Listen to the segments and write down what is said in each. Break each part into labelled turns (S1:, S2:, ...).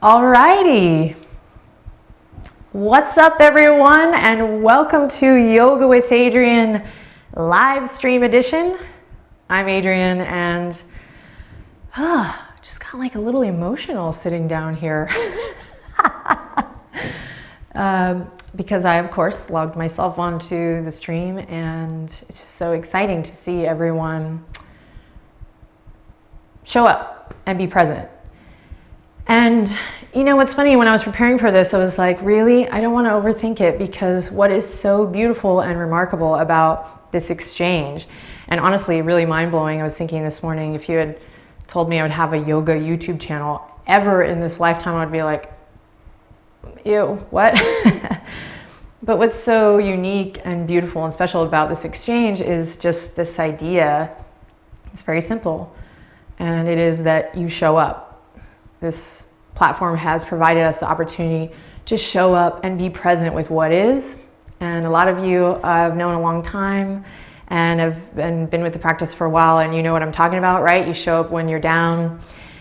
S1: Alrighty. What's up, everyone, and welcome to Yoga with Adriene live stream edition. I'm Adriene, and just got like a little emotional sitting down here because I, of course, logged myself onto the stream, and it's just so exciting to see everyone show up and be present. And you know what's funny, when I was preparing for this, I was like, really? I don't want to overthink it, because what is so beautiful and remarkable about this exchange, and honestly really mind-blowing, I was thinking this morning, if you had told me I would have a yoga YouTube channel ever in this lifetime, I would be like, ew, what? But what's so unique and beautiful and special about this exchange is just this idea. It's very simple, and it is that you show up. This platform has provided us the opportunity to show up and be present with what is. And a lot of you I've known a long time and have been with the practice for a while, and you know what I'm talking about, right? You show up when you're down,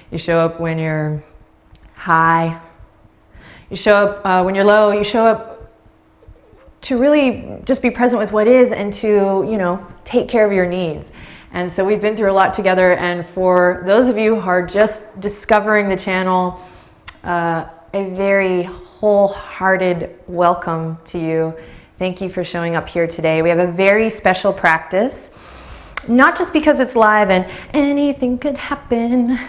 S1: you show up when you're high, you show up when you're low, you show up to really just be present with what is and to, you know, take care of your needs. And so we've been through a lot together, and for those of you who are just discovering the channel, a very wholehearted welcome to you. Thank you for showing up here today. We have a very special practice, not just because it's live and anything could happen,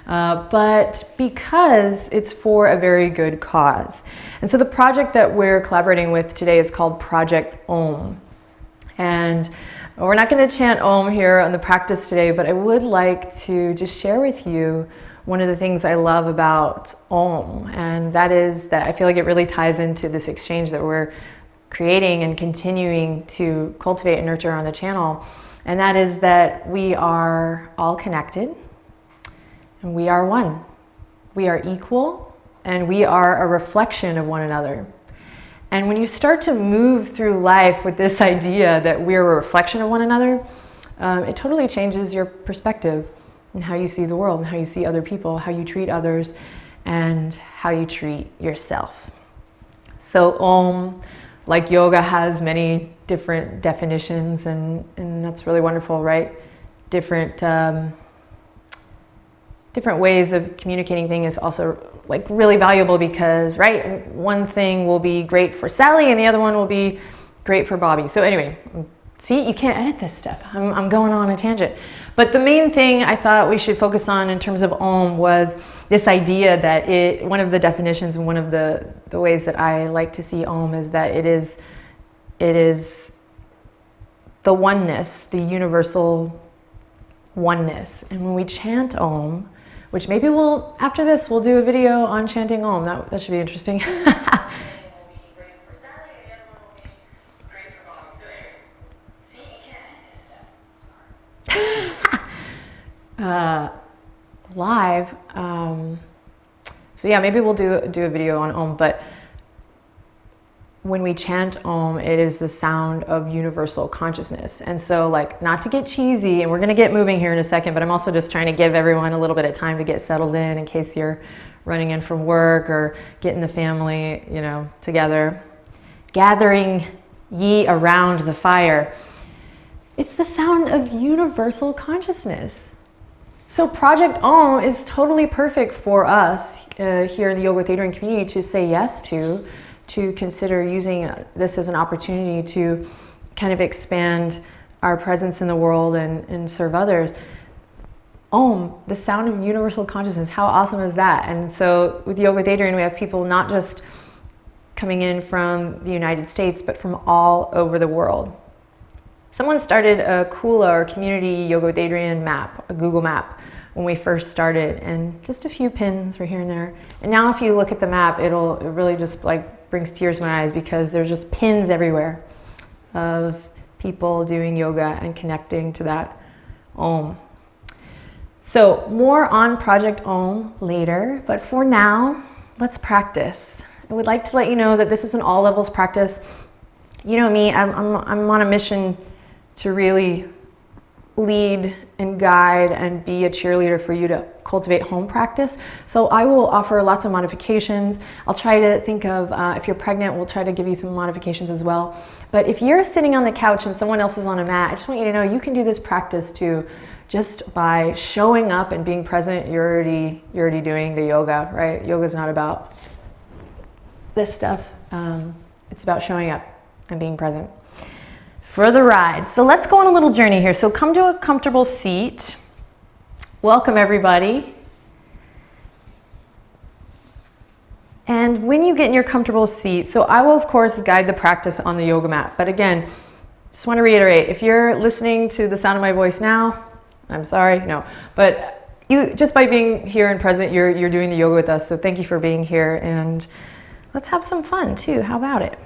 S1: but because it's for a very good cause. And so the project that we're collaborating with today is called Project OM. And we're not going to chant Om here on the practice today, but I would like to just share with you one of the things I love about Om, and that is that I feel like it really ties into this exchange that we're creating and continuing to cultivate and nurture on the channel, and that is that we are all connected and we are one. We are equal and we are a reflection of one another. And when you start to move through life with this idea that we're a reflection of one another, it totally changes your perspective and how you see the world and how you see other people, how you treat others, and how you treat yourself. So Om, like yoga, has many different definitions, and that's really wonderful, right? Different ways of communicating things is also like really valuable, because right, one thing will be great for Sally and the other one will be great for Bobby. So anyway, see, you can't edit this stuff. I'm going on a tangent. But the main thing I thought we should focus on in terms of Om was this idea that one of the definitions and one of the ways that I like to see Om is that it is the oneness, the universal oneness. And when we chant Om, which maybe after this, we'll do a video on chanting Om. That should be interesting. Live. So yeah, maybe we'll do a video on Om, but when we chant Om, it is the sound of universal consciousness. And so, like, not to get cheesy, and we're going to get moving here in a second, but I'm also just trying to give everyone a little bit of time to get settled in case you're running in from work or getting the family, you know, together. Gathering ye around the fire. It's the sound of universal consciousness. So Project Om is totally perfect for us here in the Yoga with Adriene community to say yes to consider using this as an opportunity to kind of expand our presence in the world and serve others. Om, the sound of universal consciousness, how awesome is that? And so with Yoga with Adriene, we have people not just coming in from the United States, but from all over the world. Someone started a Kula, or Community Yoga with Adriene map, a Google map, when we first started, and just a few pins were here and there. And now if you look at the map, it really just like brings tears to my eyes, because there's just pins everywhere of people doing yoga and connecting to that Om. So more on Project Om later, but for now, let's practice. I would like to let you know that this is an all levels practice. You know me, I'm on a mission to really lead and guide and be a cheerleader for you to cultivate home practice. So I will offer lots of modifications. I'll try to think of, if you're pregnant, we'll try to give you some modifications as well. But if you're sitting on the couch and someone else is on a mat, I just want you to know you can do this practice too. Just by showing up and being present, you're already doing the yoga, right? Yoga's not about this stuff. It's about showing up and being present for the ride. So let's go on a little journey here. So come to a comfortable seat. Welcome everybody. And when you get in your comfortable seat, so I will of course guide the practice on the yoga mat. But again, just want to reiterate, if you're listening to the sound of my voice now, I'm sorry, no. But you, just by being here and present, you're doing the yoga with us. So thank you for being here, and let's have some fun too. How about it?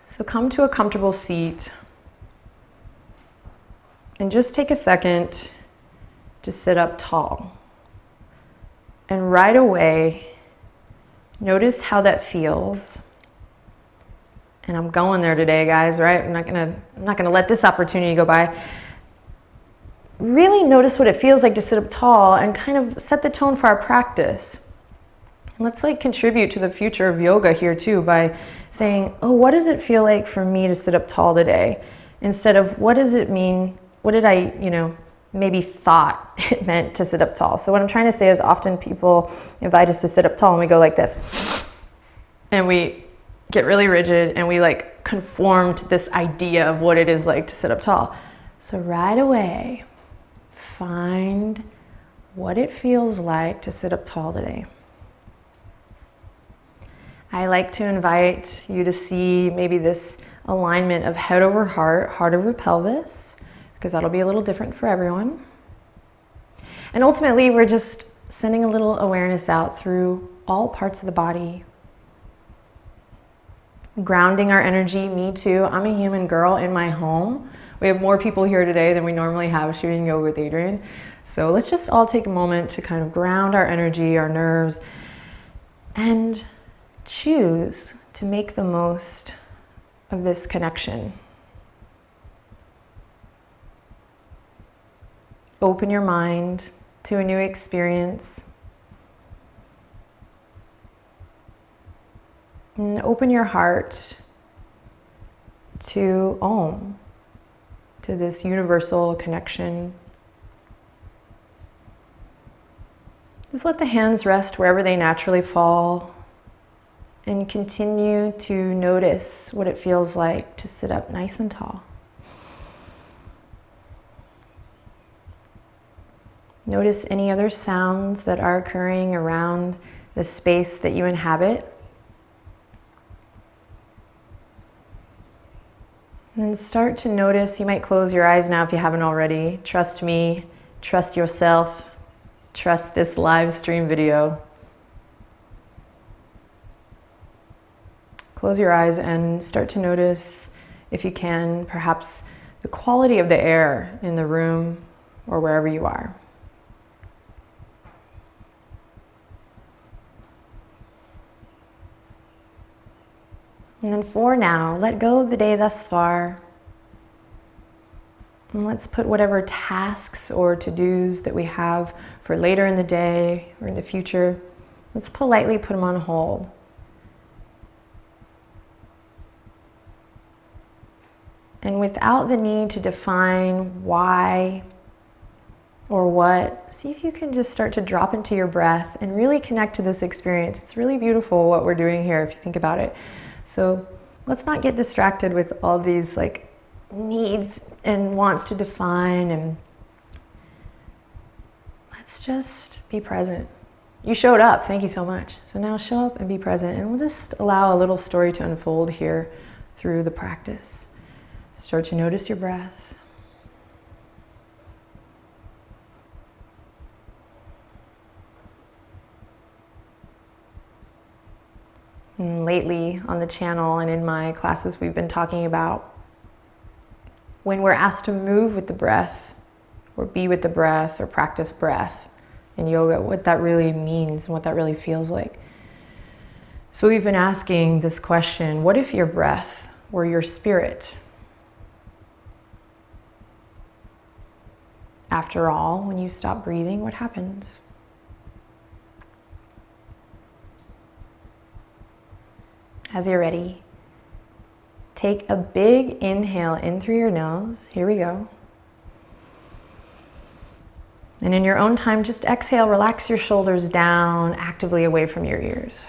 S1: So come to a comfortable seat and just take a second to sit up tall. And right away, notice how that feels. And I'm going there today, guys, right? I'm not gonna let this opportunity go by. Really notice what it feels like to sit up tall and kind of set the tone for our practice. Let's contribute to the future of yoga here too by saying, oh, what does it feel like for me to sit up tall today? Instead of what does it mean? What did I, maybe thought it meant to sit up tall? So what I'm trying to say is often people invite us to sit up tall and we go like this. And we get really rigid and we conform to this idea of what it is like to sit up tall. So right away, find what it feels like to sit up tall today. I like to invite you to see maybe this alignment of head over heart, heart over pelvis, because that'll be a little different for everyone. And ultimately, we're just sending a little awareness out through all parts of the body. Grounding our energy, me too. I'm a human girl in my home. We have more people here today than we normally have shooting Yoga with Adriene. So let's just all take a moment to kind of ground our energy, our nerves, and choose to make the most of this connection. Open your mind to a new experience. And open your heart to OM, to this universal connection. Just let the hands rest wherever they naturally fall. And continue to notice what it feels like to sit up nice and tall. Notice any other sounds that are occurring around the space that you inhabit. And then start to notice, you might close your eyes now if you haven't already. Trust me, trust yourself, trust this live stream video. Close your eyes and start to notice, if you can, perhaps the quality of the air in the room or wherever you are. And then for now, let go of the day thus far. And let's put whatever tasks or to-dos that we have for later in the day or in the future, let's politely put them on hold. And without the need to define why or what, see if you can just start to drop into your breath and really connect to this experience. It's really beautiful what we're doing here if you think about it. So let's not get distracted with all these needs and wants to define, and let's just be present. You showed up, thank you so much. So now show up and be present, and we'll just allow a little story to unfold here through the practice. Start to notice your breath. And lately on the channel and in my classes, we've been talking about when we're asked to move with the breath or be with the breath or practice breath in yoga, what that really means and what that really feels like. So we've been asking this question, what if your breath were your spirit? After all, when you stop breathing, what happens? As you're ready, take a big inhale in through your nose. Here we go. And in your own time, just exhale, relax your shoulders down, actively away from your ears.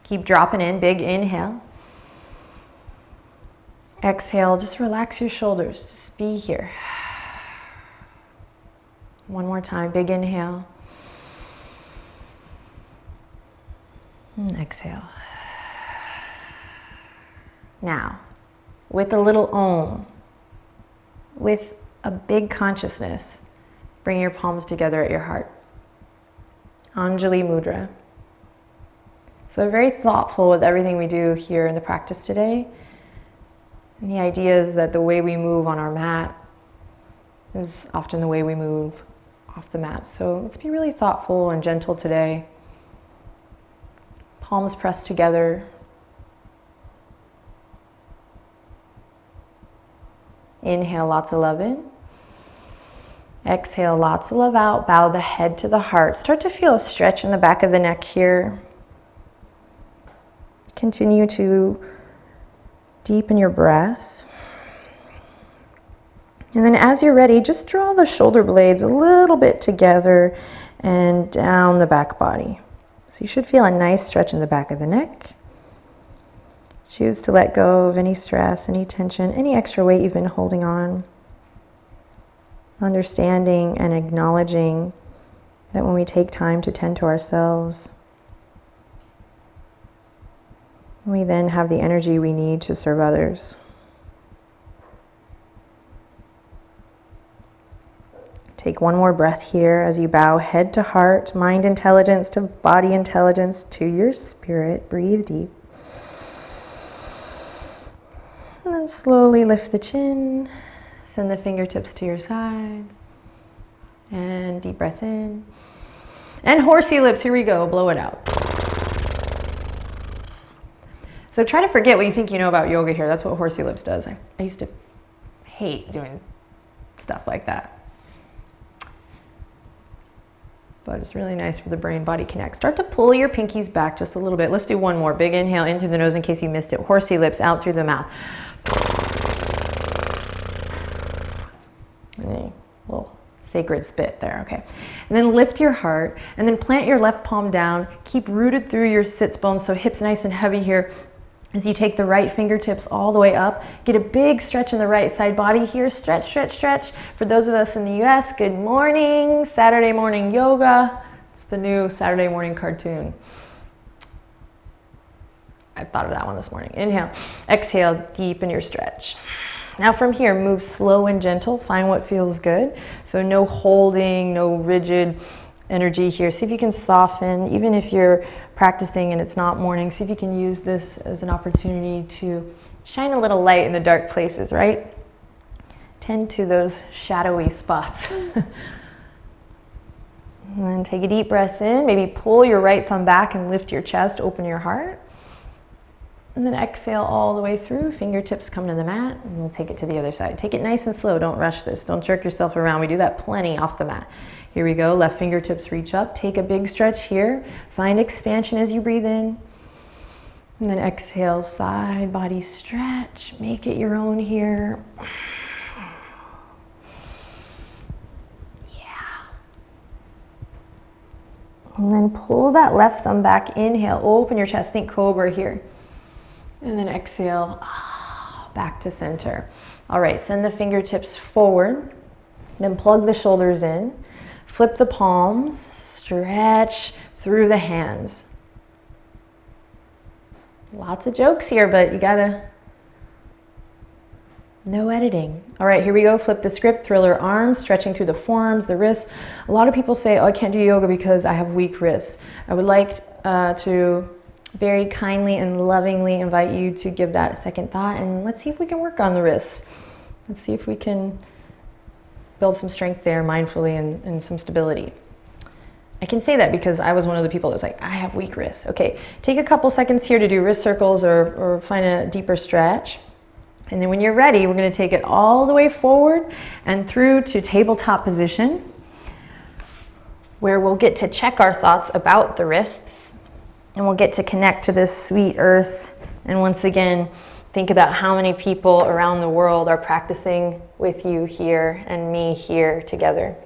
S1: Keep dropping in, big inhale. Exhale, just relax your shoulders, just be here. One more time, big inhale. And exhale. Now, with a little Om, with a big consciousness, bring your palms together at your heart. Anjali Mudra. So very thoughtful with everything we do here in the practice today. And the idea is that the way we move on our mat is often the way we move off the mat. So let's be really thoughtful and gentle today. Palms pressed together. Inhale, lots of love in. Exhale, lots of love out. Bow the head to the heart. Start to feel a stretch in the back of the neck here. Continue to deepen your breath. And then as you're ready, just draw the shoulder blades a little bit together and down the back body. So you should feel a nice stretch in the back of the neck. Choose to let go of any stress, any tension, any extra weight you've been holding on. Understanding and acknowledging that when we take time to tend to ourselves, we then have the energy we need to serve others. Take one more breath here as you bow head to heart, mind intelligence to body intelligence to your spirit. Breathe deep. And then slowly lift the chin. Send the fingertips to your side. And deep breath in. And horsey lips, here we go, blow it out. So try to forget what you think you know about yoga here. That's what horsey lips does. I used to hate doing stuff like that. But it's really nice for the brain-body connect. Start to pull your pinkies back just a little bit. Let's do one more. Big inhale in through the nose in case you missed it. Horsey lips out through the mouth. Little sacred spit there, okay. And then lift your heart and then plant your left palm down. Keep rooted through your sits bones, so hips nice and heavy here. As you take the right fingertips all the way up, get a big stretch in the right side body here. Stretch, stretch, stretch. For those of us in the US, good morning. Saturday morning yoga. It's the new Saturday morning cartoon. I thought of that one this morning. Inhale, exhale, deepen your stretch. Now from here, move slow and gentle. Find what feels good. So no holding, no rigid energy here. See if you can soften, even if you're practicing and it's not morning, see if you can use this as an opportunity to shine a little light in the dark places, right? Tend to those shadowy spots. And then take a deep breath in. Maybe pull your right thumb back and lift your chest, open your heart. And then exhale all the way through. Fingertips come to the mat and we'll take it to the other side. Take it nice and slow. Don't rush this. Don't jerk yourself around. We do that plenty off the mat. Here we go. Left fingertips reach up. Take a big stretch here. Find expansion as you breathe in. And then exhale, side body stretch. Make it your own here. Yeah. And then pull that left thumb back. Inhale, open your chest. Think cobra here. And then exhale, back to center. All right, send the fingertips forward. Then plug the shoulders in. Flip the palms, stretch through the hands. Lots of jokes here, but you gotta, no editing. All right, here we go. Flip the script, thriller arms, stretching through the forearms, the wrists. A lot of people say, oh, I can't do yoga because I have weak wrists. I would like to very kindly and lovingly invite you to give that a second thought and let's see if we can work on the wrists. Let's see if we can build some strength there mindfully and some stability. I can say that because I was one of the people that was like, I have weak wrists. Okay, take a couple seconds here to do wrist circles or find a deeper stretch. And then when you're ready, we're going to take it all the way forward and through to tabletop position, where we'll get to check our thoughts about the wrists, and we'll get to connect to this sweet earth. And once again, think about how many people around the world are practicing with you here and me here together.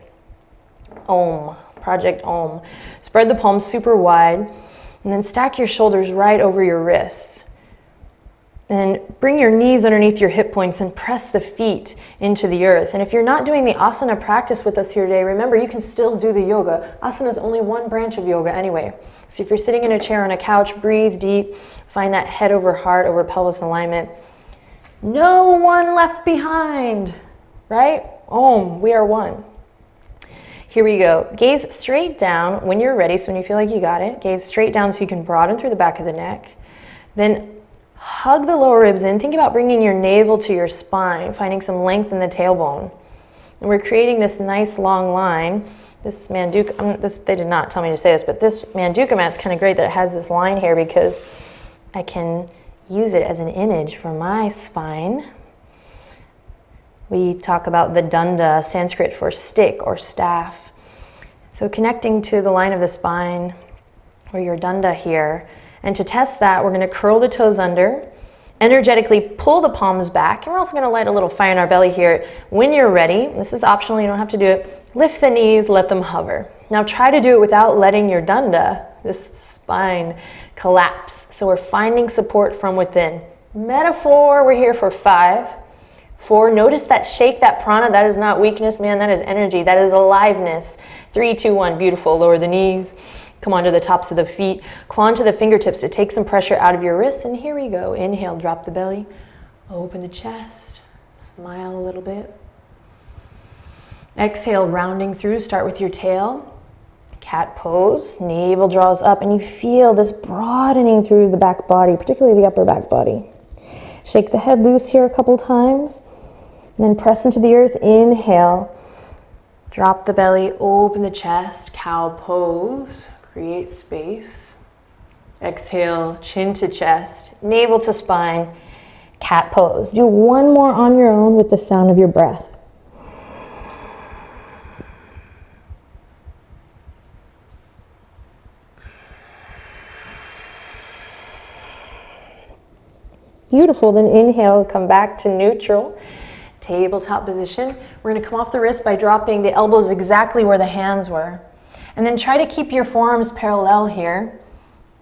S1: OM, Project OM. Spread the palms super wide, and then stack your shoulders right over your wrists. And bring your knees underneath your hip points and press the feet into the earth. And if you're not doing the asana practice with us here today, remember, you can still do the yoga. Asana is only one branch of yoga anyway. So if you're sitting in a chair on a couch, breathe deep. Find that head over heart over pelvis alignment. No one left behind, right? Om, we are one. Here we go. Gaze straight down when you're ready. So when you feel like you got it, gaze straight down so you can broaden through the back of the neck. Then hug the lower ribs in. Think about bringing your navel to your spine, finding some length in the tailbone. And we're creating this nice long line. This Manduka, they did not tell me to say this, but this Manduka mat's kind of great that it has this line here because I can use it as an image for my spine. We talk about the danda, Sanskrit for stick or staff. So connecting to the line of the spine or your danda here. And to test that, we're going to curl the toes under, energetically pull the palms back, and we're also going to light a little fire in our belly here. When you're ready, this is optional, you don't have to do it, lift the knees, let them hover. Now try to do it without letting your danda, this spine, collapse. So we're finding support from within. Metaphor, we're here for 5, 4, notice that shake, that prana, that is not weakness, man, that is energy, that is aliveness. 3, 2, 1, beautiful, lower the knees. Come onto the tops of the feet, claw into the fingertips to take some pressure out of your wrists. And here we go. Inhale, drop the belly, open the chest, smile a little bit. Exhale, rounding through, start with your tail. Cat pose, navel draws up, and you feel this broadening through the back body, particularly the upper back body. Shake the head loose here a couple times, and then press into the earth. Inhale, drop the belly, open the chest, cow pose. Create space. Exhale, chin to chest, navel to spine, cat pose. Do one more on your own with the sound of your breath. Beautiful, then inhale, come back to neutral. Tabletop position. We're going to come off the wrist by dropping the elbows exactly where the hands were. And then try to keep your forearms parallel here.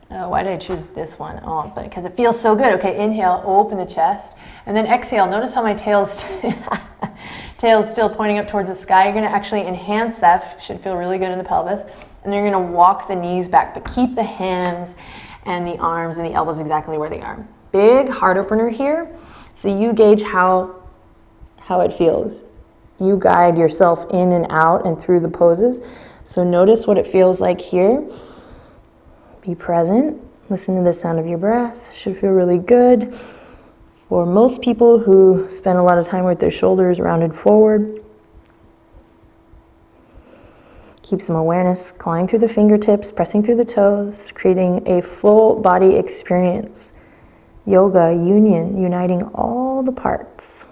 S1: Why did I choose this one? Oh, but because it feels so good. Okay, inhale, open the chest. And then exhale, notice how my tail's still pointing up towards the sky. You're gonna actually enhance that, should feel really good in the pelvis. And then you're gonna walk the knees back, but keep the hands and the arms and the elbows exactly where they are. Big heart opener here. So you gauge how it feels. You guide yourself in and out and through the poses. So notice what it feels like here. Be present. Listen to the sound of your breath. Should feel really good. For most people who spend a lot of time with their shoulders rounded forward, keep some awareness, clawing through the fingertips, pressing through the toes, creating a full body experience. Yoga, union, uniting all the parts.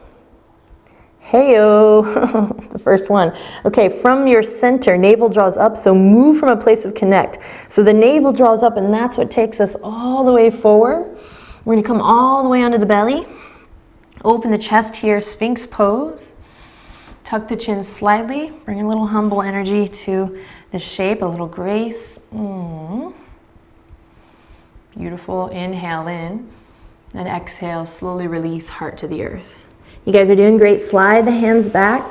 S1: Heyo, the first one. Okay, from your center, navel draws up, so move from a place of connect. So the navel draws up, and that's what takes us all the way forward. We're gonna come all the way onto the belly. Open the chest here, Sphinx pose. Tuck the chin slightly, bring a little humble energy to the shape, a little grace. Beautiful, inhale in, and exhale, slowly release, heart to the earth. You guys are doing great. Slide the hands back,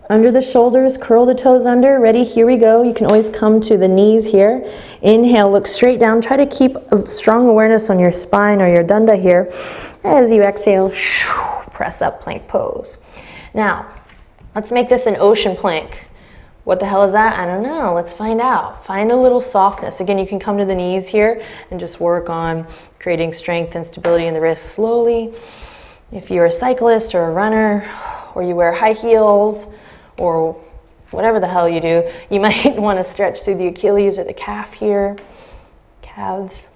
S1: under the shoulders, curl the toes under. Ready? Here we go. You can always come to the knees here. Inhale, look straight down. Try to keep a strong awareness on your spine or your danda here. As you exhale, press up, plank pose. Now, let's make this an ocean plank. What the hell is that? I don't know. Let's find out. Find a little softness. Again, you can come to the knees here and just work on creating strength and stability in the wrists slowly. If you're a cyclist or a runner, or you wear high heels, or whatever the hell you do, you might want to stretch through the Achilles or the calf here, calves.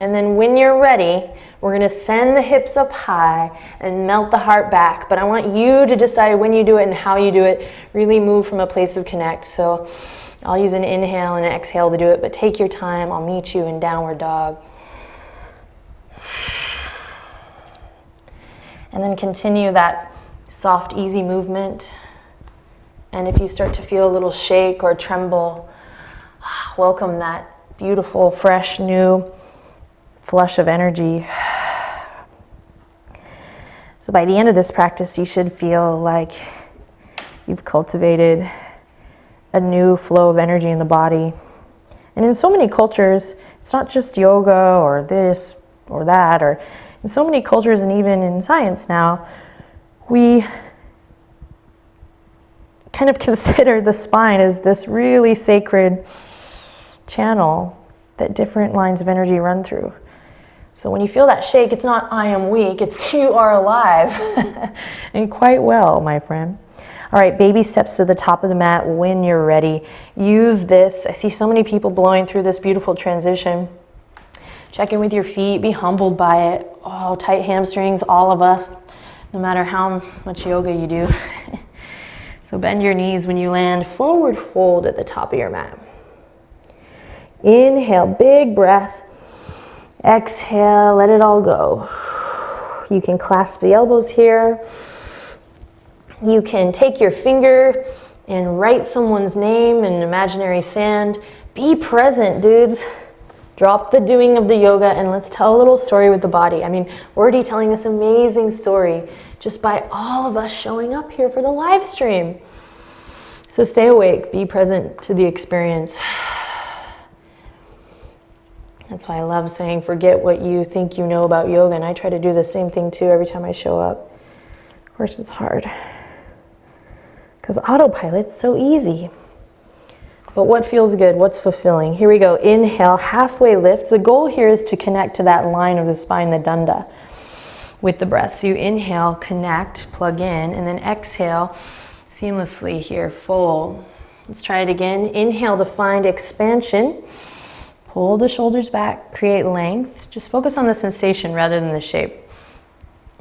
S2: And then when you're ready, we're gonna send the hips up high and melt the heart back. But I want you to decide when you do it and how you do it. Really move from a place of connect. So I'll use an inhale and an exhale to do it, but take your time. I'll meet you in downward dog. And then continue that soft, easy movement. And if you start to feel a little shake or tremble, welcome that beautiful, fresh, new flush of energy. So by the end of this practice, you should feel like you've cultivated a new flow of energy in the body. And in so many cultures, it's not just yoga or this or that, or in so many cultures and even in science now, we kind of consider the spine as this really sacred channel that different lines of energy run through. So when you feel that shake, it's not I am weak, it's you are alive. And quite well, my friend. All right, baby steps to the top of the mat when you're ready. Use this. I see so many people blowing through this beautiful transition. Check in with your feet, be humbled by it. Oh, tight hamstrings, all of us, no matter how much yoga you do. So bend your knees when you land, forward fold at the top of your mat. Inhale, big breath. Exhale, let it all go. You can clasp the elbows here. You can take your finger and write someone's name in imaginary sand. Be present, dudes. Drop the doing of the yoga and let's tell a little story with the body. I mean, we're already telling this amazing story just by all of us showing up here for the live stream. So stay awake, be present to the experience. That's why I love saying, forget what you think you know about yoga. And I try to do the same thing too every time I show up. Of course, it's hard. Because autopilot's so easy. But what feels good? What's fulfilling? Here we go. Inhale, halfway lift. The goal here is to connect to that line of the spine, the danda, with the breath. So you inhale, connect, plug in, and then exhale seamlessly here, fold. Let's try it again. Inhale to find expansion. Pull the shoulders back, create length. Just focus on the sensation rather than the shape.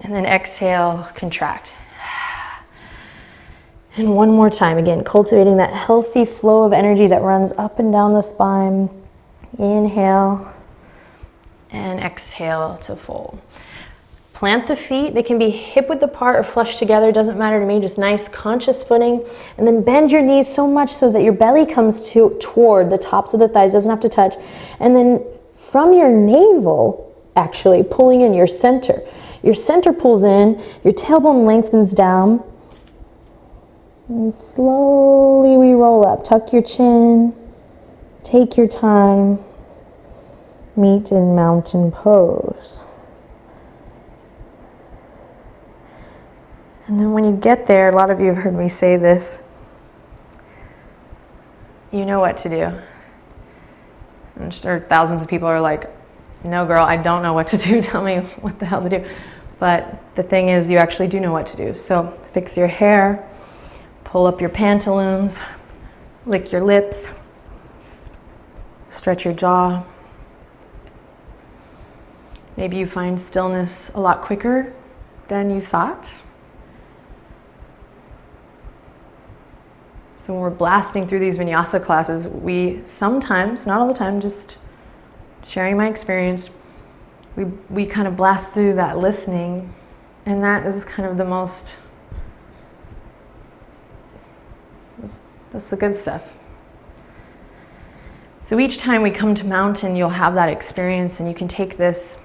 S2: And then exhale, contract. And one more time, again, cultivating that healthy flow of energy that runs up and down the spine. Inhale and exhale to fold. Plant the feet. They can be hip width apart or flush together. Doesn't matter to me. Just nice conscious footing. And then bend your knees so much so that your belly comes toward the tops of the thighs. Doesn't have to touch. And then from your navel, actually pulling in your center. Your center pulls in. Your tailbone lengthens down. And slowly we roll up. Tuck your chin. Take your time. Meet in mountain pose. And then when you get there, a lot of you have heard me say this, you know what to do. I'm sure thousands of people are like, no girl, I don't know what to do. Tell me what the hell to do. But the thing is, you actually do know what to do. So fix your hair, pull up your pantaloons, lick your lips, stretch your jaw. Maybe you find stillness a lot quicker than you thought. So when we're blasting through these vinyasa classes, we sometimes, not all the time, just sharing my experience, we kind of blast through that listening, and that is kind of the most, that's the good stuff. So each time we come to mountain, you'll have that experience, and you can take this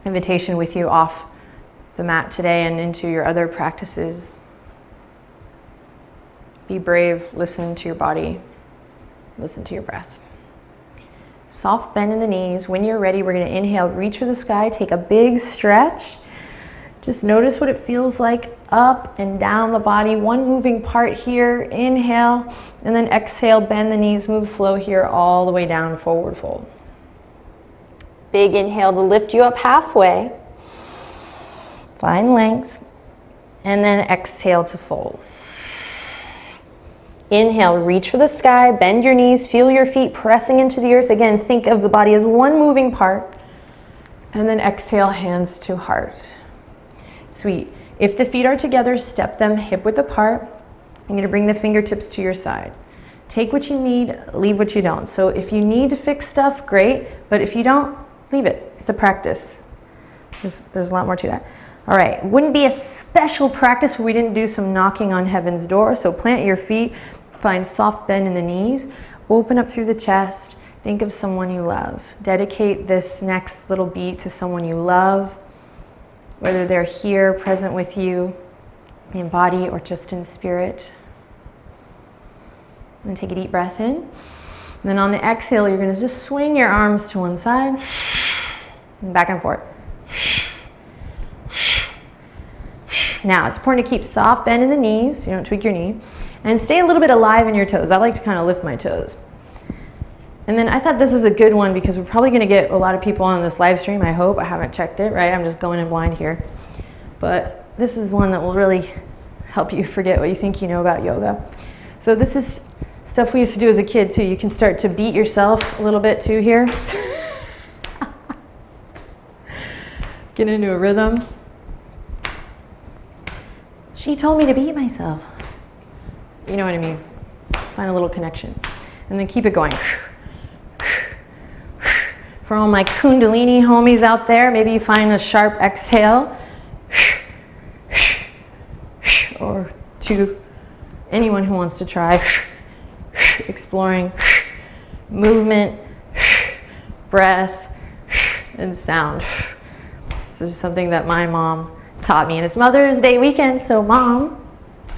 S2: invitation with you off the mat today and into your other practices. Be brave, listen to your body, listen to your breath. Soft bend in the knees. When you're ready, we're gonna inhale, reach for the sky, take a big stretch. Just notice what it feels like up and down the body. One moving part here, inhale, and then exhale, bend the knees, move slow here all the way down, forward fold. Big inhale to lift you up halfway. Find length, and then exhale to fold. Inhale, reach for the sky, bend your knees, feel your feet pressing into the earth. Again, think of the body as one moving part.
S1: And then exhale, hands to heart. Sweet. If the feet are together, step them hip width apart. You're gonna bring the fingertips to your side. Take what you need, leave what you don't. So if you need to fix stuff, great. But if you don't, leave it. It's a practice. There's a lot more to that. All right, wouldn't be a special practice if we didn't do some knocking on heaven's door. So plant your feet, find soft bend in the knees, open up through the chest, think of someone you love. Dedicate this next little beat to someone you love, whether they're here, present with you, in body or just in spirit. And take a deep breath in. And then on the exhale, you're gonna just swing your arms to one side, and back and forth. Now, it's important to keep soft bend in the knees, you don't tweak your knee, and stay a little bit alive in your toes. I like to kind of lift my toes. And then I thought this is a good one because we're probably gonna get a lot of people on this live stream, I hope. I haven't checked it, right? I'm just going in blind here. But this is one that will really help you forget what you think you know about yoga. So this is stuff we used to do as a kid too. You can start to beat yourself a little bit too here. Get into a rhythm. She told me to beat myself. You know what I mean? Find a little connection. And then keep it going. For all my Kundalini homies out there, maybe you find a sharp exhale. Or to anyone who wants to try exploring movement, breath, and sound. This is something that my mom taught me, and it's Mother's Day weekend, so Mom,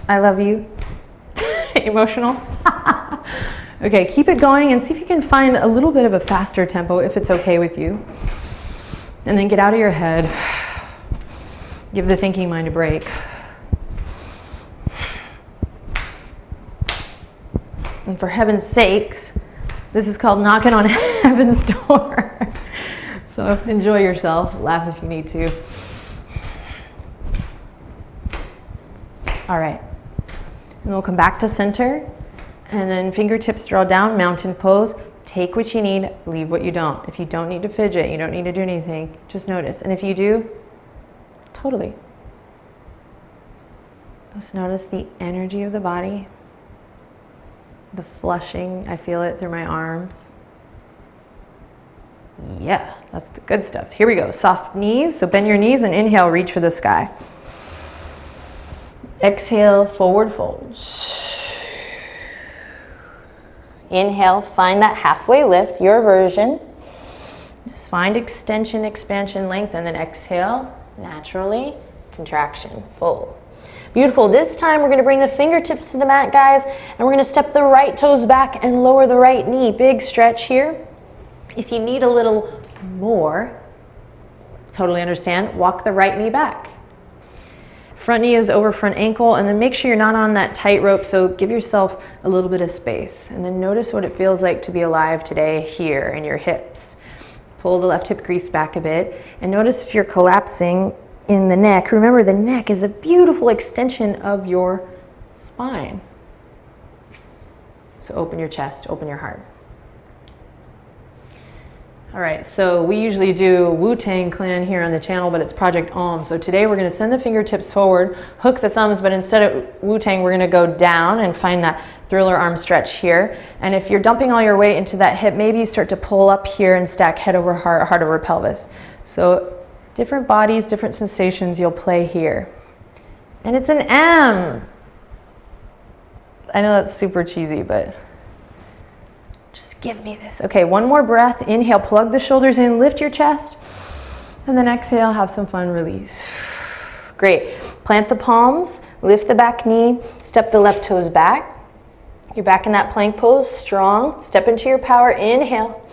S1: I love you. Emotional. Okay, keep it going and see if you can find a little bit of a faster tempo if it's okay with you. And then get out of your head. Give the thinking mind a break. And for heaven's sakes, this is called knocking on heaven's door. So enjoy yourself, laugh if you need to. All right, and we'll come back to center, and then fingertips draw down, mountain pose. Take what you need, leave what you don't. If you don't need to fidget, you don't need to do anything, just notice. And if you do, totally. Just notice the energy of the body, the flushing, I feel it through my arms. Yeah, that's the good stuff. Here we go, soft knees. So bend your knees and inhale, reach for the sky. Exhale, forward fold. Inhale, find that halfway lift, your version. Just find extension, expansion, length, and then exhale, naturally, contraction, fold. Beautiful. This time we're going to bring the fingertips to the mat, guys, and we're going to step the right toes back and lower the right knee. Big stretch here. If you need a little more, totally understand, walk the right knee back. Front knee is over front ankle, and then make sure you're not on that tight rope, so give yourself a little bit of space. And then notice what it feels like to be alive today here in your hips. Pull the left hip crease back a bit, and notice if you're collapsing in the neck. Remember, the neck is a beautiful extension of your spine. So open your chest, open your heart. All right, so we usually do Wu-Tang Clan here on the channel, but it's Project OM. So today we're gonna send the fingertips forward, hook the thumbs, but instead of Wu-Tang, we're gonna go down and find that thriller arm stretch here. And if you're dumping all your weight into that hip, maybe you start to pull up here and stack head over heart, heart over pelvis. So different bodies, different sensations you'll play here. And it's an M. I know that's super cheesy, but just give me this. Okay, one more breath. Inhale, plug the shoulders in, lift your chest. And then exhale, have some fun, release. Great. Plant the palms, lift the back knee, step the left toes back. You're back in that plank pose, strong. Step into your power, inhale.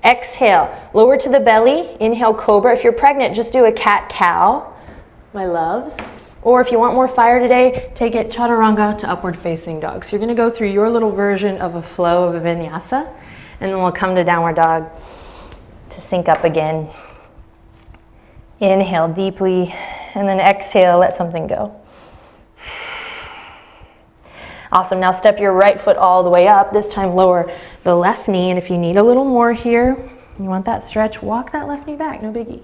S1: Exhale, lower to the belly, inhale, cobra. If you're pregnant, just do a cat-cow, my loves. Or if you want more fire today, take it Chaturanga to upward facing dog. So you're gonna go through your little version of a flow of a vinyasa, and then we'll come to downward dog to sync up again. Inhale deeply, and then exhale, let something go. Awesome, now step your right foot all the way up. This time lower the left knee, and if you need a little more here,
S2: You want that stretch, walk that left knee back, no biggie.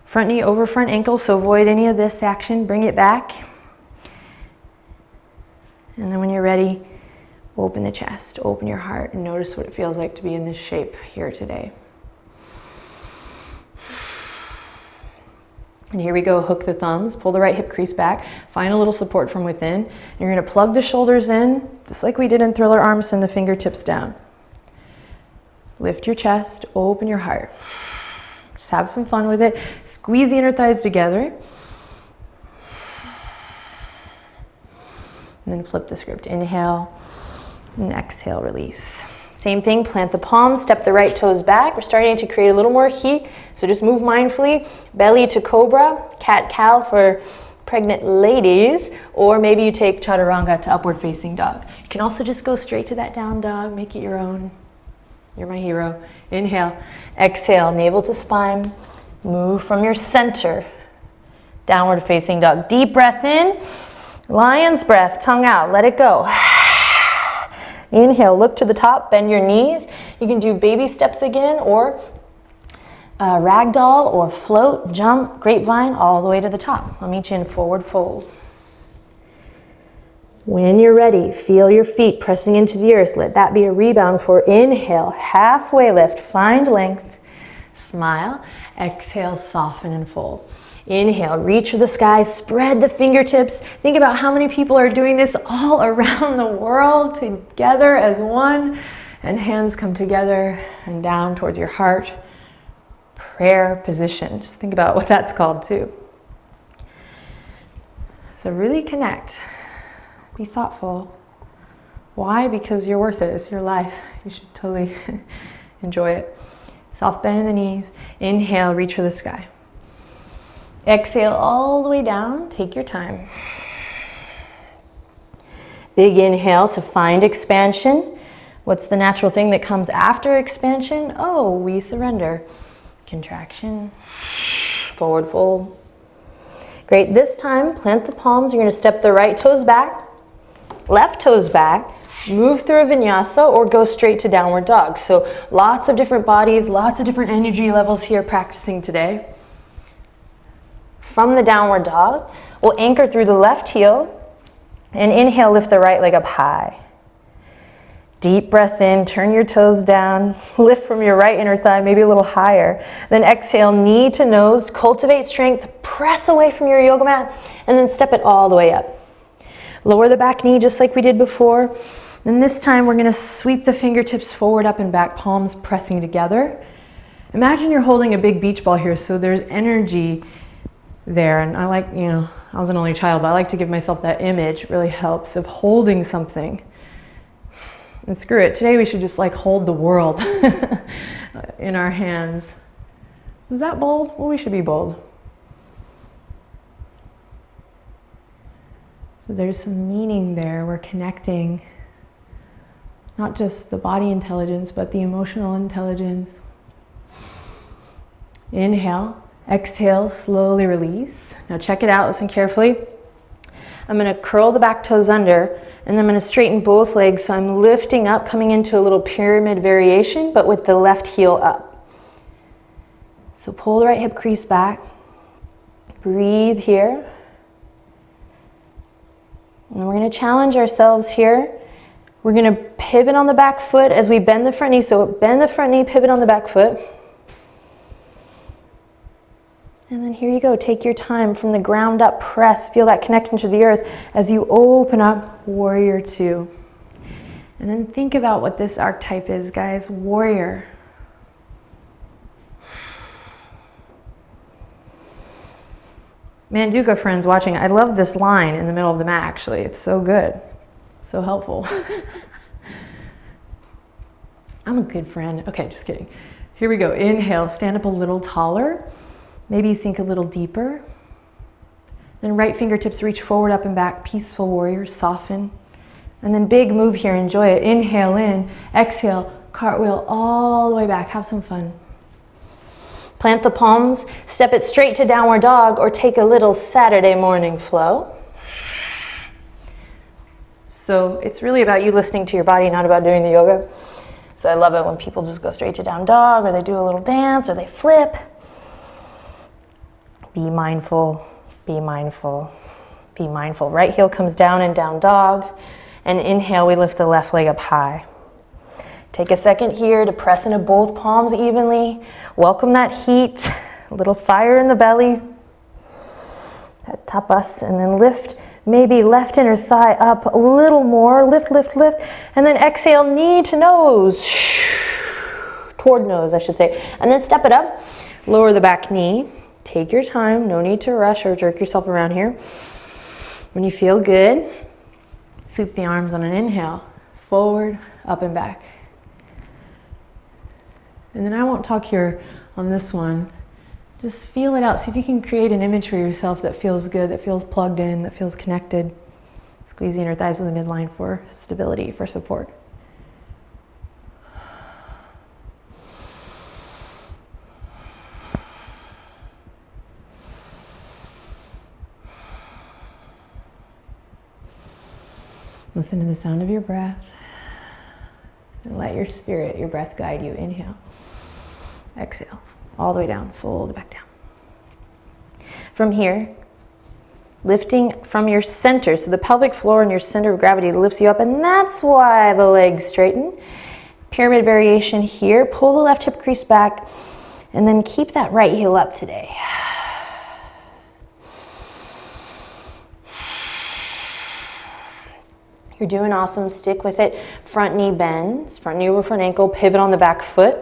S2: Front knee over front ankle, so avoid any of this action, bring it back. And then when you're ready, open the chest, open your heart, and notice what it feels like to be in this shape here today. And here we go, hook the thumbs, pull the right hip crease back, find a little support from within. And you're gonna plug the shoulders in, just like we did in Thriller Arms, send the fingertips down. Lift your chest, open your heart. Just have some fun with it. Squeeze the inner thighs together. And then flip the script. Inhale and exhale, release. Same thing, plant the palms, step the right toes back. We're starting to create a little more heat, so just move mindfully. Belly to cobra, cat-cow for pregnant ladies, or maybe you take chaturanga to upward facing dog. You can also just go straight to that down dog, make it your own. You're my hero. Inhale, exhale, navel to spine. Move from your center. Downward facing dog. Deep breath in, lion's breath, tongue out, let it go. Inhale, look to the top, bend your knees. You can do baby steps again, or ragdoll, or float, jump, grapevine, all the way to the top. I'll meet you in forward fold. When you're ready, feel your feet pressing into the earth. Let that be a rebound for inhale, halfway lift, find length, smile. Exhale, soften and fold. Inhale, reach for the sky, spread the fingertips. Think about how many people are doing this all around the world together as one. And hands come together and down towards your heart. Prayer position. Just think about what that's called too. So really connect. Be thoughtful. Why? Because you're worth it. It's your life. You should totally enjoy it. Soft bend in the knees. Inhale, reach for the sky. Exhale all the way down. Take your time. Big inhale to find expansion. What's the natural thing that comes after expansion? Oh, we surrender. Contraction. Forward fold. Great. This time, plant the palms. You're going to step the right toes back, left toes back, move through a vinyasa, or go straight to downward dog. So lots of different bodies, lots of different energy levels here practicing today. From the downward dog, we'll anchor through the left heel and inhale, lift the right leg up high. Deep breath in, turn your toes down, lift from your right inner thigh, maybe a little higher. Then exhale, knee to nose, cultivate strength, press away from your yoga mat, and then step it all the way up. Lower the back knee just like we did before. And this time we're gonna sweep the fingertips forward, up and back, palms pressing together. Imagine you're holding a big beach ball here, so there's energy there. And I like, I was an only child, but I like to give myself that image. It really helps, of holding something. And screw it, today we should just like hold the world in our hands. Is that bold? Well, we should be bold. So there's some meaning there. We're connecting not just the body intelligence, but the emotional intelligence. Inhale. Exhale, slowly release. Now check it out, listen carefully. I'm gonna curl the back toes under, and then I'm gonna straighten both legs, so I'm lifting up, coming into a little pyramid variation, but with the left heel up. So pull the right hip crease back. Breathe here. And we're gonna challenge ourselves here. We're gonna pivot on the back foot as we bend the front knee, so bend the front knee, pivot on the back foot. And then here you go, take your time from the ground up, press, feel that connection to the earth as you open up, warrior two. And then think about what this archetype is, guys, warrior. Manduka friends watching, I love this line in the middle of the mat actually, it's so good, so helpful. I'm a good friend. Okay, just kidding. Here we go, inhale, stand up a little taller. Maybe sink a little deeper. Then right fingertips reach forward, up and back, peaceful warrior, soften. And then big move here, enjoy it. Inhale in, exhale, cartwheel all the way back, have some fun. Plant the palms, step it straight to downward dog, or take a little Saturday morning flow. So it's really about you listening to your body, not about doing the yoga. So I love it when people just go straight to down dog, or they do a little dance, or they flip. Be mindful, be mindful, be mindful. Right heel comes down in down dog. And inhale, we lift the left leg up high. Take a second here to press into both palms evenly. Welcome that heat, a little fire in the belly. That tapas, and then lift maybe left inner thigh up a little more. Lift, lift, lift. And then exhale, knee to nose. Toward nose, I should say. And then step it up. Lower the back knee. Take your time. No need to rush or jerk yourself around here. When you feel good, sweep the arms on an inhale. Forward, up and back. And then I won't talk here on this one. Just feel it out. See if you can create an image for yourself that feels good, that feels plugged in, that feels connected. Squeeze the inner thighs in the midline for stability, for support. Listen to the sound of your breath. And let your spirit, your breath guide you. Inhale. Exhale. All the way down. Fold back down. From here, lifting from your center. So the pelvic floor and your center of gravity lifts you up, and that's why the legs straighten. Pyramid variation here. Pull the left hip crease back, and then keep that right heel up today. You're doing awesome. Stick with it. Front knee bends. Front knee over front ankle. Pivot on the back foot.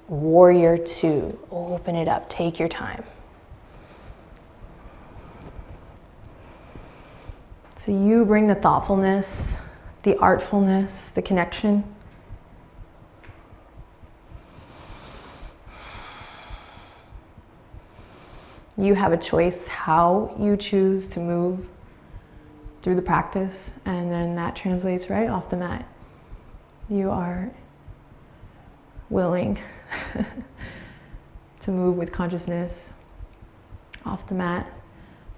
S2: Warrior two. Open it up. Take your time. So you bring the thoughtfulness, the artfulness, the connection. You have a choice how you choose to move through the practice, and then that translates right off the mat. You are willing to move with consciousness off the mat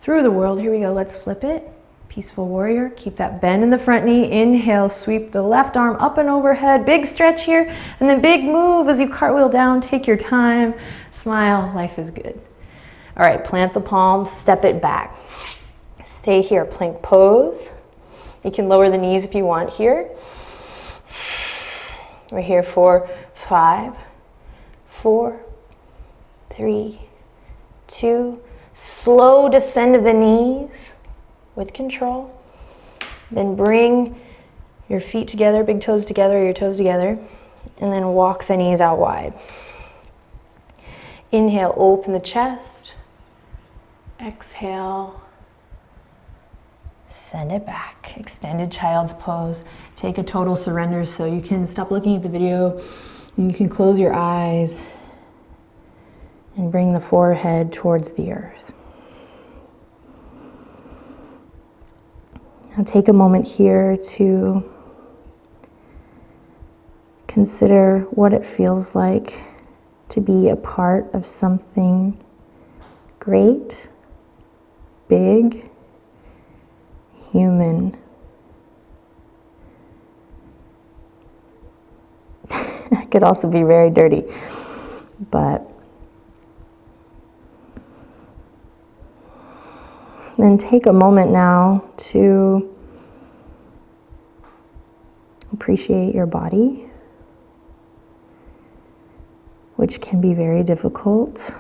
S2: through the world. Here we go. Let's flip it. Peaceful warrior. Keep that bend in the front knee. Inhale, sweep the left arm up and overhead. Big stretch here, and then big move as you cartwheel down. Take your time. Smile. Life is good. All right, plant the palms, step it back. Stay here, plank pose. You can lower the knees if you want here. We're here for 5, 4, 3, 2. Slow descend of the knees with control. Then bring your feet together, big toes together, your toes together, and then walk the knees out wide. Inhale, open the chest. Exhale. Send it back. Extended child's pose. Take a total surrender, so you can stop looking at the video and you can close your eyes and bring the forehead towards the earth. Now take a moment here to consider what it feels like to be a part of something great, big, human. It could also be very dirty, but then take a moment now to appreciate your body, which can be very difficult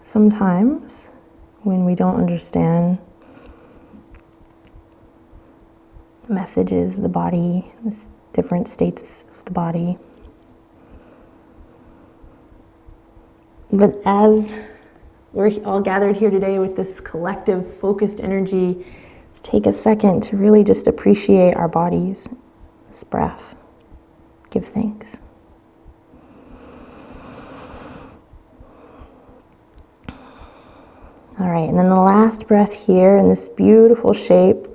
S2: sometimes when we don't understand messages of the body, the different states of the body. But as we're all gathered here today with this collective focused energy, let's take a second to really just appreciate our bodies, this breath. Give thanks. All right, and then the last breath here in this beautiful shape.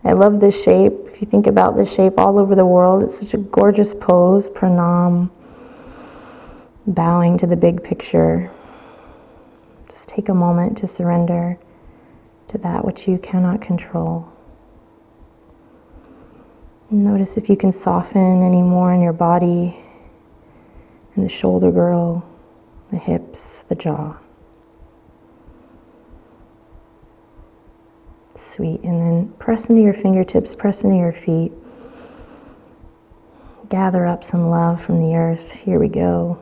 S2: I love this shape. If you think about this shape all over the world, it's such a gorgeous pose, pranam, bowing to the big picture. Just take a moment to surrender to that which you cannot control. Notice if you can soften any more in your body, in the shoulder girdle, the hips, the jaw. Sweet. And then press into your fingertips, press into your feet. Gather up some love from the earth. Here we go.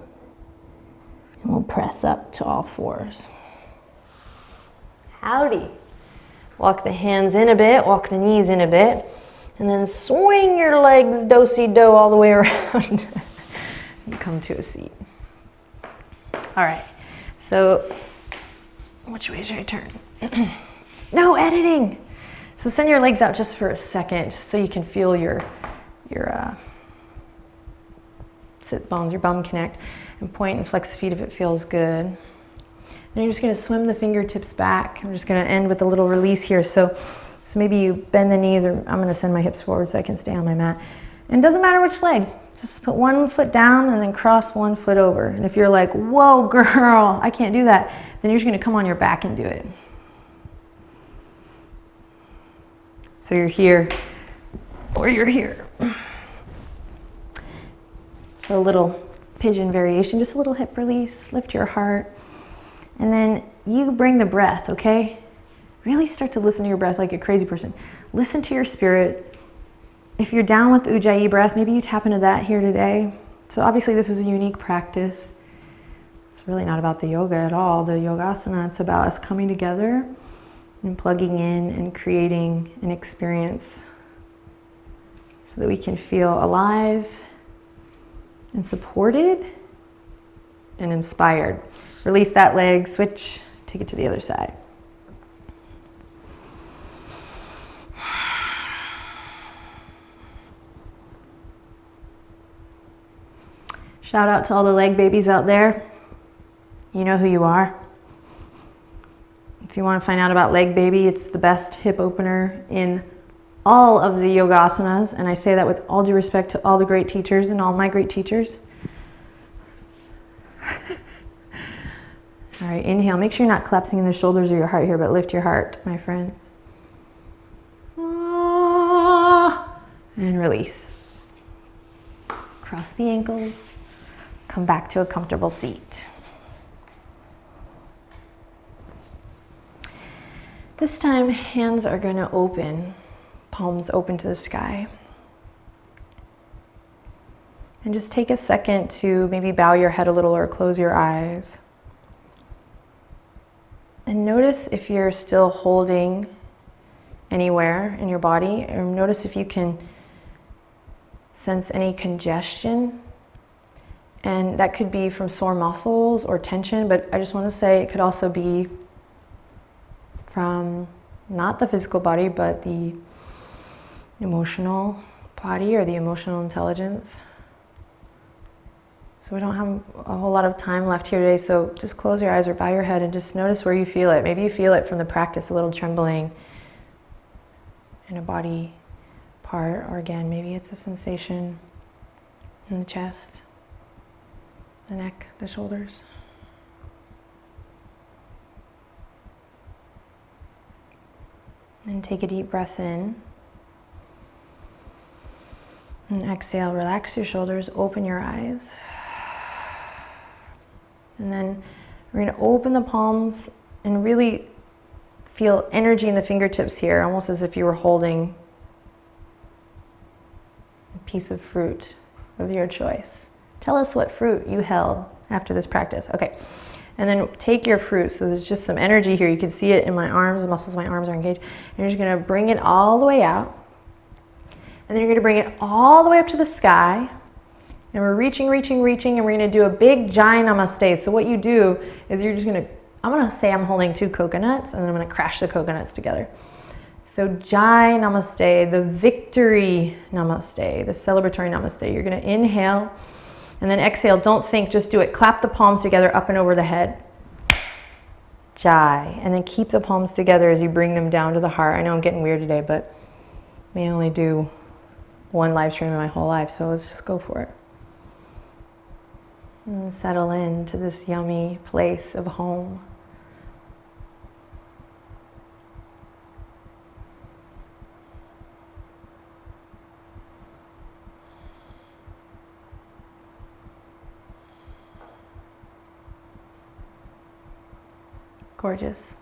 S2: And we'll press up to all fours. Howdy. Walk the hands in a bit, walk the knees in a bit, and then swing your legs do-si-do all the way around. And come to a seat. All right, so which way should I turn? No editing. So send your legs out just for a second, just so you can feel your sit bones, your bum connect, and point and flex the feet if it feels good. And you're just gonna swim the fingertips back. I'm just gonna end with a little release here. So maybe you bend the knees, or I'm gonna send my hips forward so I can stay on my mat. And it doesn't matter which leg. Just put one foot down and then cross one foot over. And if you're like, whoa, girl, I can't do that, then you're just gonna come on your back and do it. So you're here, or you're here. So a little pigeon variation, just a little hip release, lift your heart. And then you bring the breath, okay? Really start to listen to your breath like a crazy person. Listen to your spirit. If you're down with Ujjayi breath, maybe you tap into that here today. So obviously this is a unique practice. It's really not about the yoga at all, the yogasana. It's about us coming together and plugging in and creating an experience so that we can feel alive and supported and inspired. Release that leg, switch, take it to the other side. Shout out to all the leg babies out there. You know who you are. If you want to find out about leg baby, it's the best hip opener in all of the yogasanas, and I say that with all due respect to all the great teachers and all my great teachers. All right, inhale. Make sure you're not collapsing in the shoulders or your heart here, but lift your heart, my friend. And release. Cross the ankles. Come back to a comfortable seat. This time, hands are going to open, palms open to the sky. And just take a second to maybe bow your head a little or close your eyes. And notice if you're still holding anywhere in your body, or notice if you can sense any congestion. And that could be from sore muscles or tension, but I just want to say it could also be from not the physical body, but the emotional body or the emotional intelligence. So we don't have a whole lot of time left here today, so just close your eyes or bow your head and just notice where you feel it. Maybe you feel it from the practice, a little trembling in a body part, or again, maybe it's a sensation in the chest, the neck, the shoulders. And take a deep breath in. And exhale, relax your shoulders, open your eyes. And then we're going to open the palms and really feel energy in the fingertips here, almost as if you were holding a piece of fruit of your choice. Tell us what fruit you held after this practice. Okay. And then take your fruit. So there's just some energy here. You can see it in my arms. The muscles of my arms are engaged. And you're just going to bring it all the way out. And then you're going to bring it all the way up to the sky. And we're reaching, reaching, reaching. And we're going to do a big Jai Namaste. So what you do is you're just going to, I'm going to say I'm holding 2 coconuts. And then I'm going to crash the coconuts together. So Jai Namaste, the victory Namaste, the celebratory Namaste. You're going to inhale. And then exhale, don't think, just do it. Clap the palms together up and over the head. Jai. And then keep the palms together as you bring them down to the heart. I know I'm getting weird today, but may only do 1 live stream in my whole life, so let's just go for it. And settle into this yummy place of home.
S1: Gorgeous.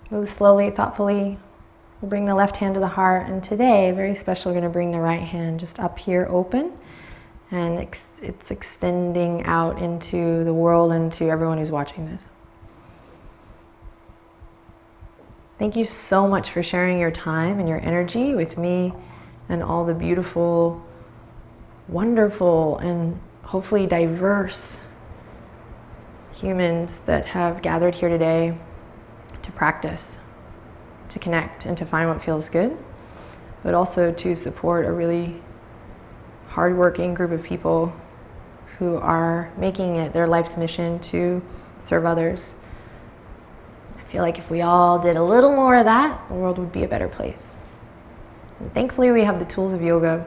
S1: Move slowly, thoughtfully. We'll bring the left hand to the heart, and today, very special, we're going to bring the right hand just up here open, and it's extending out into the world and to everyone who's watching this. Thank you so much for sharing your time and your energy with me and all the beautiful, wonderful, and hopefully diverse humans that have gathered here today to practice, to connect, and to find what feels good, but also to support a really hardworking group of people who are making it their life's mission to serve others. I feel like if we all did a little more of that, the world would be a better place. And thankfully, we have the tools of yoga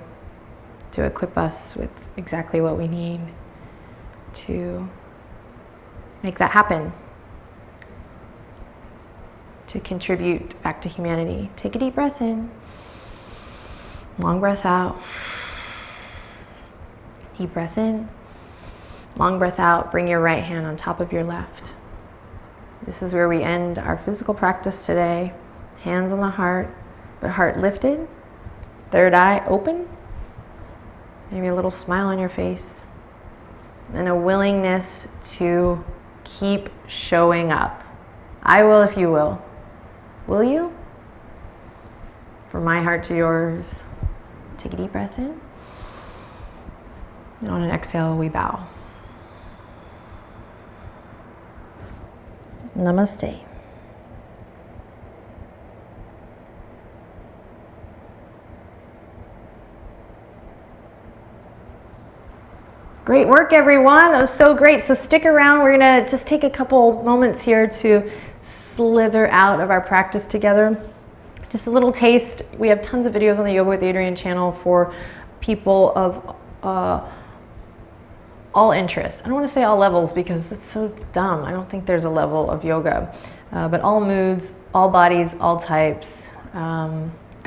S1: to equip us with exactly what we need to make that happen, to contribute back to humanity. Take a deep breath in, long breath out. Deep breath in, long breath out. Bring your right hand on top of your left. This is where we end our physical practice today. Hands on the heart, but heart lifted. Third eye open. Maybe a little smile on your face. And a willingness to keep showing up. I will if you will. Will you? From my heart to yours. Take a deep breath in. And on an exhale, we bow.
S2: Namaste.
S1: Great work, everyone. That was so great. So stick around. We're gonna just take a couple moments here to slither out of our practice together. Just a little taste. We have tons of videos on the Yoga with Adriene channel for people of all interests. I don't want to say all levels because that's so dumb. I don't think there's a level of yoga, but all moods, all bodies, all types.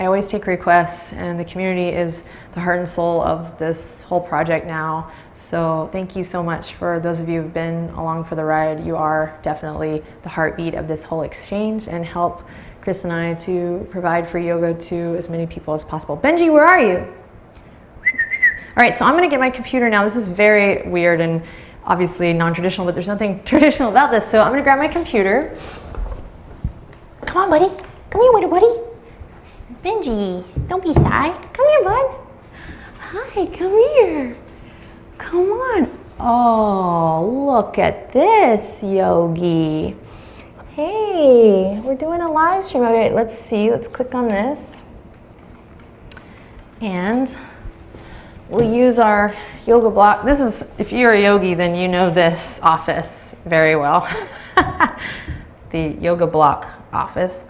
S1: I always take requests, and the community is the heart and soul of this whole project now. So thank you so much for those of you who've been along for the ride. You are definitely the heartbeat of this whole exchange and help Chris and I to provide free yoga to as many people as possible. Benji, where are you? All right, so I'm gonna get my computer now. This is very weird and obviously non-traditional, but there's nothing traditional about this. So I'm gonna grab my computer. Come on, buddy. Come here, little buddy. Benji, don't be shy. Come here, bud. Hi, come here. Come on. Oh, look at this, Yogi. Hey, we're doing a live stream. Okay, let's see. Let's click on this. And we'll use our yoga block. This is, if you're a yogi, then you know this office very well. The yoga block office.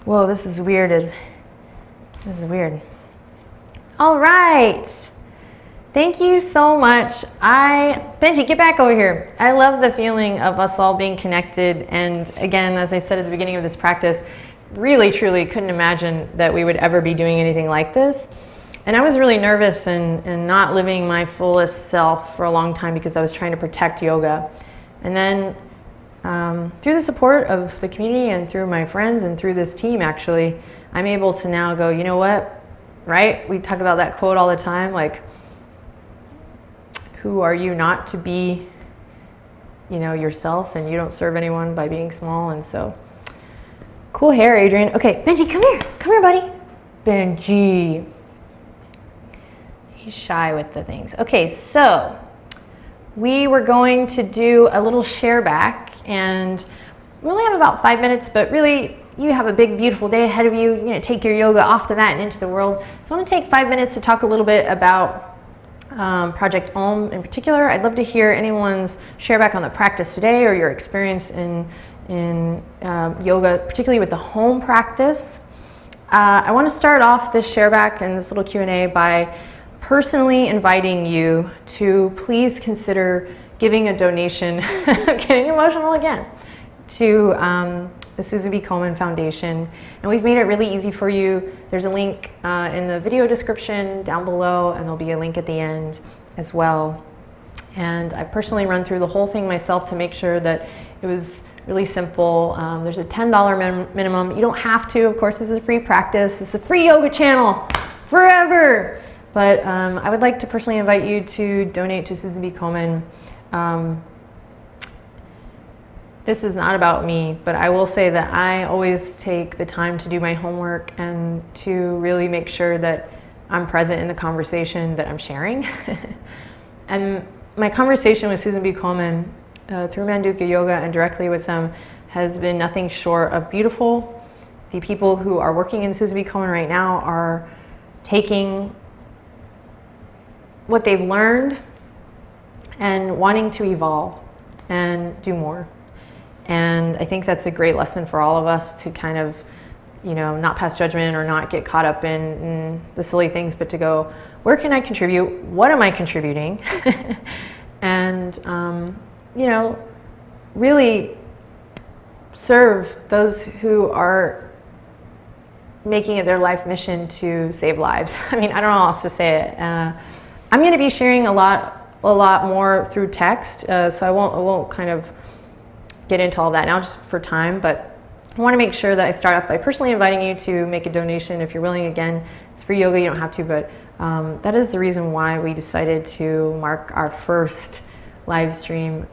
S1: Whoa, this is weird. This is weird. All right. Thank you so much. Benji, get back over here. I love the feeling of us all being connected. And again, as I said at the beginning of this practice, really, truly couldn't imagine that we would ever be doing anything like this. And I was really nervous and not living my fullest self for a long time because I was trying to protect yoga. And then through the support of the community and through my friends and through this team, actually, I'm able to now go, you know what, right? We talk about that quote all the time, like, who are you not to be, you know, yourself, and you don't serve anyone by being small. And so, cool hair, Adriene. Okay, Benji, come here. Come here, buddy. Benji. He's shy with the things. Okay, so we were going to do a little share back, and we only have about 5 minutes, but really, you have a big, beautiful day ahead of you. You're gonna take your yoga off the mat and into the world. So I wanna take 5 minutes to talk a little bit about Project OM in particular. I'd love to hear anyone's share back on the practice today or your experience in yoga, particularly with the home practice. I wanna start off this share back and this little Q&A by personally inviting you to please consider giving a donation, I'm getting emotional again, to the Susan B. Komen Foundation. And we've made it really easy for you. There's a link in the video description down below, and there'll be a link at the end as well. And I personally run through the whole thing myself to make sure that it was really simple. There's a $10 minimum. You don't have to, of course, this is a free practice. This is a free yoga channel forever. But I would like to personally invite you to donate to Susan B. Komen. This is not about me, but I will say that I always take the time to do my homework and to really make sure that I'm present in the conversation that I'm sharing. And my conversation with Susan B. Komen through Manduka Yoga and directly with them has been nothing short of beautiful. The people who are working in Susan B. Komen right now are taking what they've learned and wanting to evolve and do more. And I think that's a great lesson for all of us to kind of, you know, not pass judgment or not get caught up in the silly things, but to go, where can I contribute? What am I contributing? And, you know, really serve those who are making it their life mission to save lives. I mean, I don't know how else to say it. I'm going to be sharing a lot more through text, so I won't kind of get into all that now just for time, but I want to make sure that I start off by personally inviting you to make a donation if you're willing. Again, it's free yoga, you don't have to, but that is the reason why we decided to mark our first live stream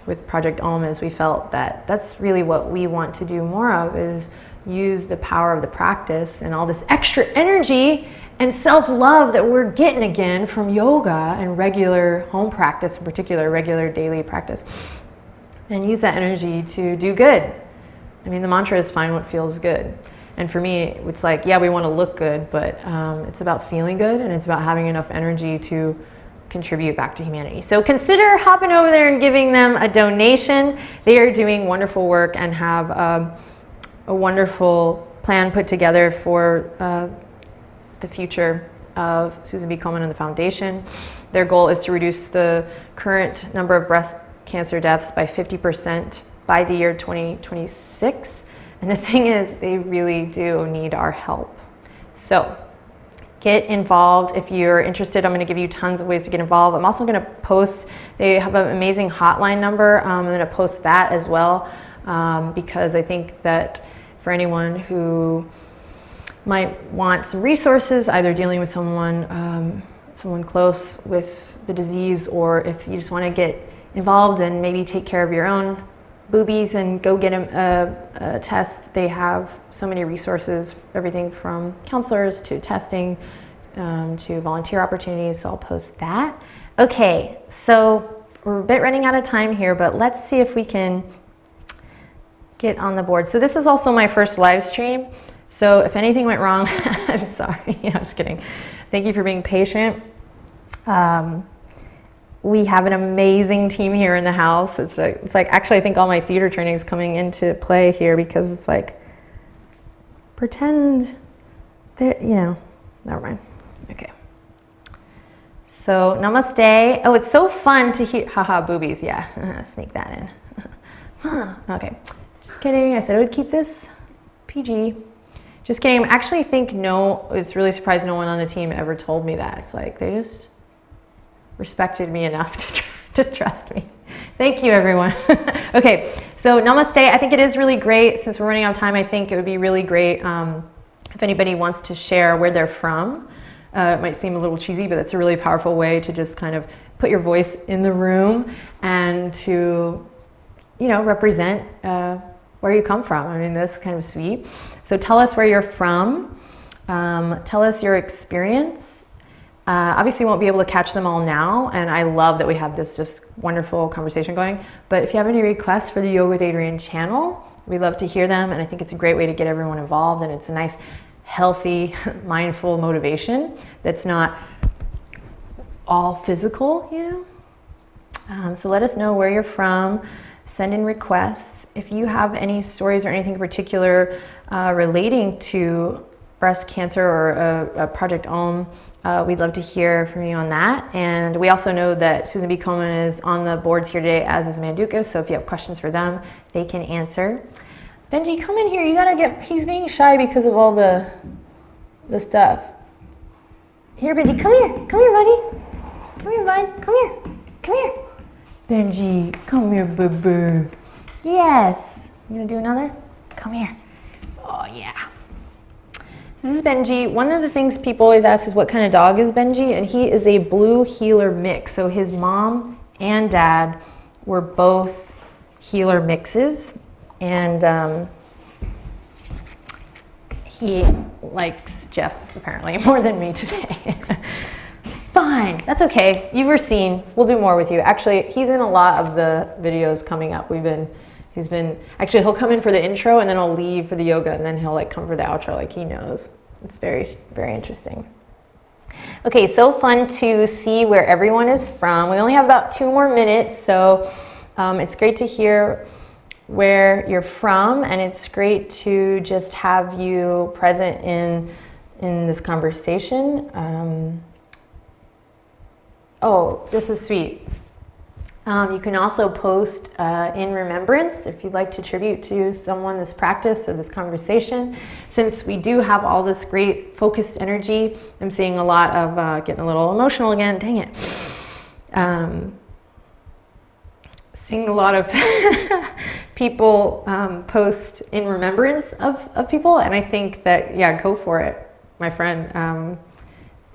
S1: with Project OM, is we felt that that's really what we want to do more of, is use the power of the practice and all this extra energy and self-love that we're getting again from yoga and regular home practice, in particular, regular daily practice, and use that energy to do good. I mean, the mantra is find what feels good. And for me, it's like, yeah, we want to look good, but it's about feeling good, and it's about having enough energy to contribute back to humanity. So consider hopping over there and giving them a donation. They are doing wonderful work and have a wonderful plan put together for the future of Susan B. Komen and the foundation. Their goal is to reduce the current number of breast cancer deaths by 50% by the year 2026. And the thing is, they really do need our help. So get involved if you're interested. I'm going to give you tons of ways to get involved. I'm also going to post, they have an amazing hotline number. I'm going to post that as well, because I think that for anyone who might want some resources, either dealing with someone close with the disease, or if you just want to get involved and maybe take care of your own boobies and go get a test. They have so many resources, everything from counselors to testing to volunteer opportunities, so I'll post that. Okay, so we're a bit running out of time here, but let's see if we can get on the board. So this is also my first live stream, so if anything went wrong, I'm sorry, I'm just kidding. Thank you for being patient. We have an amazing team here in the house. It's like actually I think all my theater training is coming into play here, because it's like, pretend there, you know, never mind. Okay. So namaste. Oh, it's so fun to hear, haha, boobies, yeah, sneak that in. Okay, just kidding. I said I would keep this PG. Just kidding. I actually think it's really surprised no one on the team ever told me that. It's like they just respected me enough to trust me. Thank you, everyone. Okay, so namaste. I think it is really great. Since we're running out of time, I think it would be really great if anybody wants to share where they're from. It might seem a little cheesy, but it's a really powerful way to just kind of put your voice in the room and to, you know, represent where you come from. I mean, that's kind of sweet. So tell us where you're from. Tell us your experience. Obviously, we won't be able to catch them all now, and I love that we have this just wonderful conversation going. But if you have any requests for the Yoga with Adriene channel, we love to hear them, and I think it's a great way to get everyone involved, and it's a nice, healthy, mindful motivation that's not all physical, you know? So let us know where you're from. Send in requests. If you have any stories or anything in particular relating to breast cancer or a Project OM, we'd love to hear from you on that. And we also know that Susan B. Komen is on the boards here today, as is Manduka, so if you have questions for them, they can answer. Benji, come in here. You gotta he's being shy because of all the stuff. Here, Benji, come here. Come here, buddy. Come here, bud. Come here. Come here. Benji, come here, boo-boo.
S2: Yes. You gonna do another? Come here. Oh yeah. This is Benji. One of the things people always ask is what kind of dog is Benji, and he is a blue heeler mix. So his mom and dad were both heeler mixes, and he likes Jeff apparently more than me today. Fine, that's okay. You were seen. We'll do more with you. Actually, he's in a lot of the videos coming up. Actually, he'll come in for the intro and then I'll leave for the yoga and then he'll like come for the outro, like he knows. It's very, very interesting. Okay, so fun to see where everyone is from. We only have about 2 more minutes, so it's great to hear where you're from, and it's great to just have you present in this conversation. Oh, this is sweet. You can also post in remembrance if you'd like to tribute to someone this practice or this conversation. Since we do have all this great focused energy, I'm seeing a lot of getting a little emotional again, dang it. Seeing a lot of people post in remembrance of people, and I think that, yeah, go for it, my friend.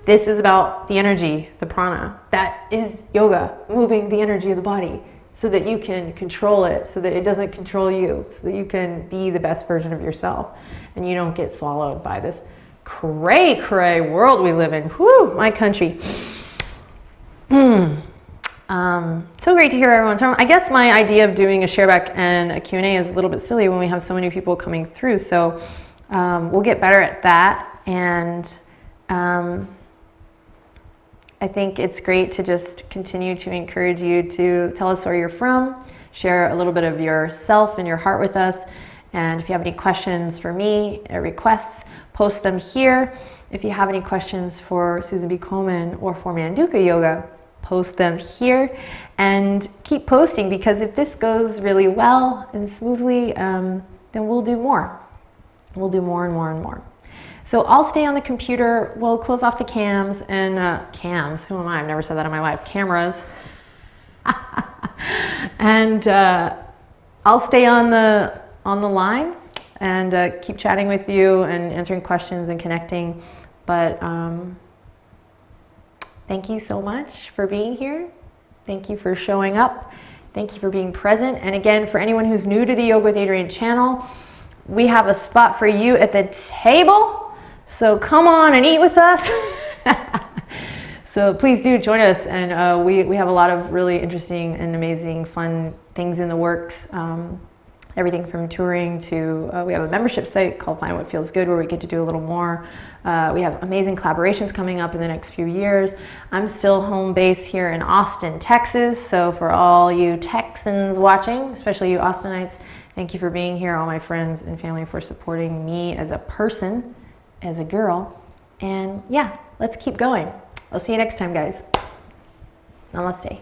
S2: This is about the energy, the prana. That is yoga, moving the energy of the body so that you can control it, so that it doesn't control you, so that you can be the best version of yourself and you don't get swallowed by this cray world we live in. Whew, my country. So great to hear everyone's from. I guess my idea of doing a shareback and a Q&A is a little bit silly when we have so many people coming through. So we'll get better at that. And I think it's great to just continue to encourage you to tell us where you're from, share a little bit of yourself and your heart with us. And if you have any questions for me, requests, post them here. If you have any questions for Susan B. Komen or for Manduka Yoga, post them here and keep posting, because if this goes really well and smoothly, then we'll do more. We'll do more and more and more. So I'll stay on the computer. We'll close off the cams and cams. Who am I? I've never said that in my life. Cameras. And I'll stay on the line and keep chatting with you and answering questions and connecting. But thank you so much for being here. Thank you for showing up. Thank you for being present. And again, for anyone who's new to the Yoga with Adriene channel, we have a spot for you at the table. So come on and eat with us. So please do join us. And we have a lot of really interesting and amazing fun things in the works. Everything from touring to, we have a membership site called Find What Feels Good where we get to do a little more. We have amazing collaborations coming up in the next few years. I'm still home base here in Austin, Texas. So for all you Texans watching, especially you Austinites, thank you for being here. All my friends and family for supporting me as a person, as a girl. And yeah, let's keep going. I'll see you next time, guys. Namaste.